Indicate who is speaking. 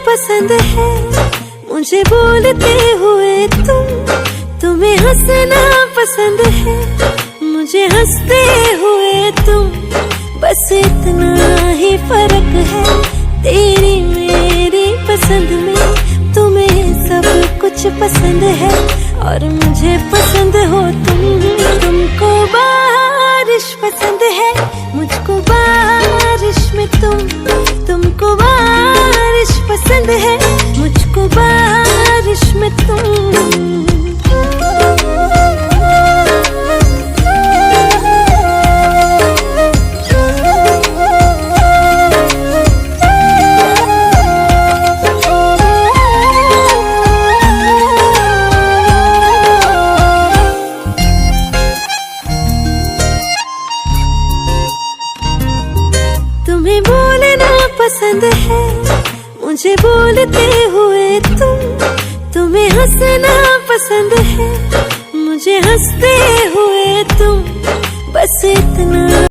Speaker 1: पसंद है, मुझे बोलते हुए तुम्हें हंसना पसंद है, मुझे हंसते हुए तुम, बस इतना ही फर्क है तेरी मेरी पसंद में। तुम्हें सब कुछ पसंद है और मुझे पसंद हो तुमको बारिश पसंद है, मुझको बारिश में तुमको बारिश पसंद है, मुझको बारिश में तुम। तुम्हें बोलना पसंद है, मुझे बोलते हुए तुम्हें हंसना पसंद है, मुझे हंसते हुए तुम, बस इतना